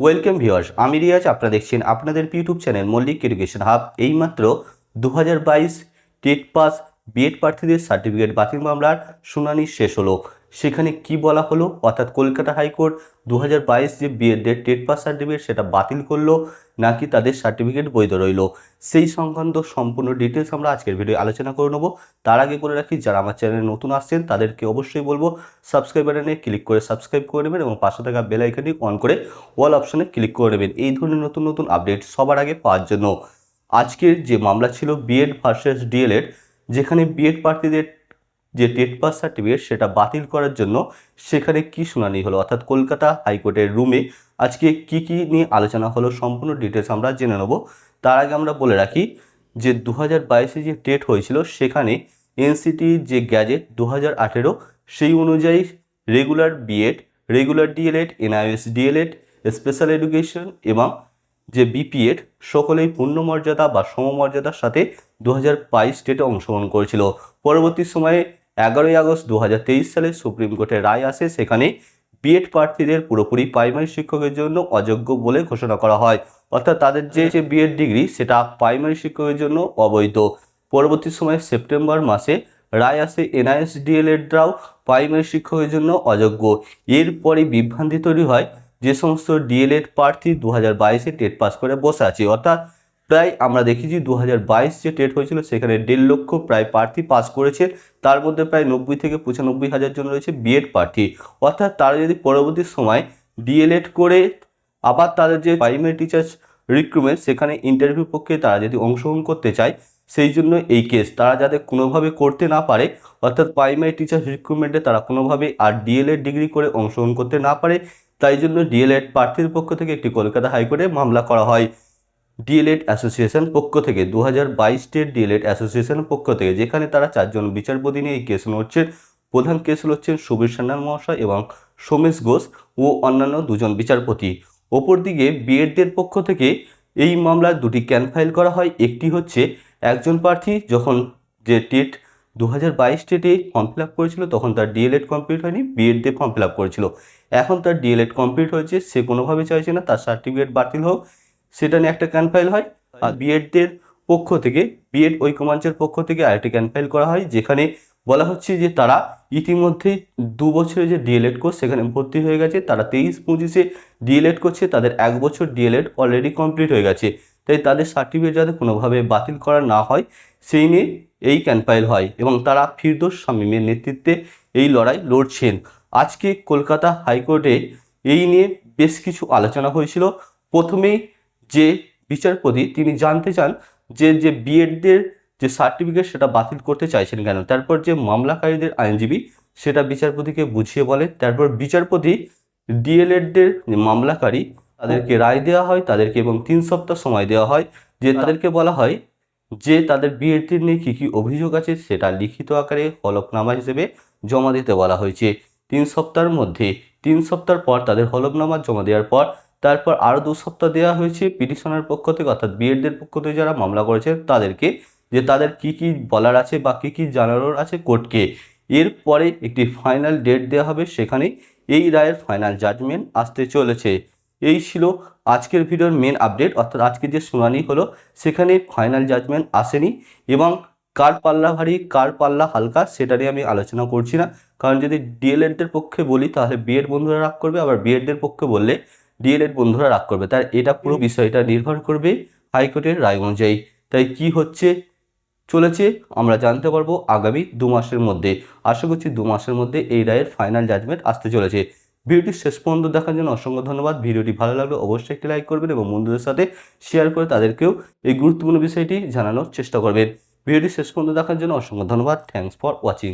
Welcome viewers, আমি রিয়াজ। আপনারা দেখছেন আপনাদের YouTube channel Mallick education hub. এইমাত্র 2022 টেট পাস বিএড প্রার্থীদের সার্টিফিকেট বাতিল মামলার শুনানি শেষ হলো। সেখানে কি বলা হলো, অর্থাৎ কলকাতা হাইকোর্ট 2022 যে বিএডের টেট পাস সার্টিফিকেট সেটা বাতিল করলো নাকি তাদের সার্টিফিকেট বৈধ রইল, সেই সংক্রান্ত সম্পূর্ণ ডিটেলস আমরা আজকের ভিডিও আলোচনা করে নেব। তার আগে বলে রাখি, যারা আমার চ্যানেলে নতুন আসছেন তাদেরকে অবশ্যই বলবো সাবস্ক্রাইব বাটনে ক্লিক করে সাবস্ক্রাইব করে নেবেন এবং পাশে থাকা বেল আইকনটি অন করে অল অপশনে ক্লিক করে নেবেন এই ধরনের নতুন নতুন আপডেট সবার আগে পাওয়ার জন্য। আজকের যে মামলা ছিল বিএড ভার্সেস ডিএলএড, যেখানে বিএড প্রার্থীদের যে টেট পাস সার্টিফিকেট সেটা বাতিল করার জন্য সেখানে কি শুনানি হলো, অর্থাৎ কলকাতা হাইকোর্টের রুমে আজকে কি নিয়ে আলোচনা হলো সম্পূর্ণ ডিটেলস আমরা জেনে নেব। তার আগে আমরা বলে রাখি যে 2022 যে টেট হয়েছিল সেখানে এনসিটি যে গ্যাজেট 2018 সেই অনুযায়ী regular BEd, regular DElEd, NIS DElEd, special education এবং যে বিপিএড সকলেই পূর্ণমর্যাদা বা সমমর্যাদার সাথে 2022 টেটে অংশগ্রহণ করেছিল। পরবর্তী সময়ে 11ই আগস্ট 2023 সালে সুপ্রিম কোর্টের রায় আসে, সেখানে বিএড প্রার্থীদের পুরোপুরি প্রাইমারি শিক্ষকের জন্য অযোগ্য বলে ঘোষণা করা হয়, অর্থাৎ তাদের যে বিএড ডিগ্রি সেটা প্রাইমারি শিক্ষকের জন্য অবৈধ। পরবর্তী সময়ে সেপ্টেম্বর মাসে রায় আসে এনআইএস ডিএলএডরাও প্রাইমারি শিক্ষকের জন্য অযোগ্য। এরপরই বিভ্রান্তি তৈরি হয় যে সমস্ত ডিএলএড প্রার্থী 2022 টেট পাস করে বসে আছে, অর্থাৎ প্রায় আমরা দেখেছি 2022 যে টেট হয়েছিল সেখানে 1.5 লক্ষ প্রায় প্রার্থী পাস করেছে, তার মধ্যে প্রায় 90 থেকে 95 হাজার জন রয়েছে বিএড প্রার্থী। অর্থাৎ তারা যদি পরবর্তী সময় ডিএলএড করে আবার তাদের যে প্রাইমারি টিচার্স রিক্রুটমেন্ট সেখানে ইন্টারভিউ পক্ষে তারা যদি অংশগ্রহণ করতে চায়, সেই জন্য এই কেস তারা যাতে কোনোভাবে করতে না পারে, অর্থাৎ প্রাইমারি টিচার্স রিক্রুটমেন্টে তারা কোনোভাবে আর ডিএলএড ডিগ্রি করে অংশগ্রহণ করতে না পারে, তাই জন্য ডিএলএড প্রার্থীর পক্ষ থেকে একটি কলকাতা হাইকোর্টে মামলা করা হয় ডিএলএড অ্যাসোসিয়েশন পক্ষ থেকে, 2022 টেট ডিএলএড অ্যাসোসিয়েশনের পক্ষ থেকে, যেখানে তারা 4 জন বিচারপতি নিয়ে এই কেস হচ্ছে। প্রধান কেস হচ্ছেন সুবীর সান্যাল মহাশয় এবং সোমেশ ঘোষ ও অন্যান্য 2 জন বিচারপতি। অপরদিকে বিএডদের পক্ষ থেকে এই মামলার 2টি ক্যান ফাইল করা হয়। একটি হচ্ছে একজন প্রার্থী যখন যে টেট 2022 টেটে ফর্ম ফিল আপ করেছিল তখন তার ডিএলএড কমপ্লিট হয়নি, বিএড দিয়ে ফর্ম ফিল আপ করেছিল। এখন তার ডিএলএড কমপ্লিট হয়েছে, সে কোনোভাবে চাইছে না তার সার্টিফিকেট বাতিল হোক, সেটা নিয়ে একটা ক্যান ফাইল হয়। আর বিএডদের পক্ষ থেকে, বিএড ঐক্যমঞ্চের পক্ষ থেকে আরেকটি ক্যান ফাইল করা হয়, যেখানে বলা হচ্ছে যে তারা ইতিমধ্যেই 2 বছরের যে ডিএলএড কোর্স সেখানে ভর্তি হয়ে গেছে, তারা 23-25 ডিএলএড করছে, তাদের 1 বছর ডিএলএড অলরেডি কমপ্লিট হয়ে গেছে, তাই তাদের সার্টিফিকেট যাতে কোনোভাবে বাতিল করা না হয় সেই নিয়ে এই ক্যান ফাইল হয় এবং তারা ফিরদৌস শামীমের নেতৃত্বে এই লড়াই লড়ছেন। আজকে কলকাতা হাইকোর্টে এই নিয়ে বেশ কিছু আলোচনা হয়েছিল। প্রথমেই যে বিচারপতি তিনি জানতে চান যে বিএডদের যে সার্টিফিকেট সেটা বাতিল করতে চাইছেন কেন। তারপর যে মামলাকারীদের আইনজীবী সেটা বিচারপতিকে বুঝিয়ে বলে। তারপর বিচারপতি ডিএলএডদের মামলাকারী তাদেরকে রায় দেওয়া হয়, তাদেরকে এবং 3 সপ্তাহ সময় দেওয়া হয়, যে তাদেরকে বলা হয় যে তাদের বিএডদের নিয়ে কী অভিযোগ আছে সেটা লিখিত আকারে হলফনামা হিসেবে জমা দিতে বলা হয়েছে 3 সপ্তাহের মধ্যে। 3 সপ্তাহ পর তাদের হলফনামা জমা দেওয়ার পর তারপর আরও 2 সপ্তাহ দেওয়া হয়েছে পিটিশনের পক্ষ থেকে, অর্থাৎ বিএডদের পক্ষ থেকে যারা মামলা করেছে তাদেরকে, যে তাদের কি বলার আছে বা কি জানানোর আছে কোর্টকে। এরপরে একটি ফাইনাল ডেট দেওয়া হবে, সেখানে এই রায়ের ফাইনাল জাজমেন্ট আসতে চলেছে। এই ছিল আজকের ভিডিওর মেন আপডেট, অর্থাৎ আজকে যে শুনানি হলো সেখানে ফাইনাল জাজমেন্ট আসেনি এবং কার পাল্লা ভারী কার পাল্লা হালকা সেটা নিয়ে আমি আলোচনা করছি না, কারণ যদি ডিএলএডদের পক্ষে বলি তাহলে বিএড বন্ধুরা রাগ করবে, আবার বিএডদের পক্ষে বললে ডিএলএড বন্ধুরা রাগ করবে, তাই এটা পুরো বিষয়টা নির্ভর করবে হাইকোর্টের রায় অনুযায়ী। তাই কি হচ্ছে চলেছে আমরা জানতে পারবো আগামী 2 মাসের মধ্যে। আশা করছি 2 মাসের মধ্যে এই রায়ের ফাইনাল জাজমেন্ট আসতে চলেছে। ভিডিওটি শেষ পর্যন্ত দেখার জন্য অসংখ্য ধন্যবাদ। ভিডিওটি ভালো লাগলে অবশ্যই একটি লাইক করবেন এবং বন্ধুদের সাথে শেয়ার করে তাদেরকেও এই গুরুত্বপূর্ণ বিষয়টি জানানোর চেষ্টা করবেন। ভিডিওটি শেষ পর্যন্ত দেখার জন্য অসংখ্য ধন্যবাদ। Thanks for watching.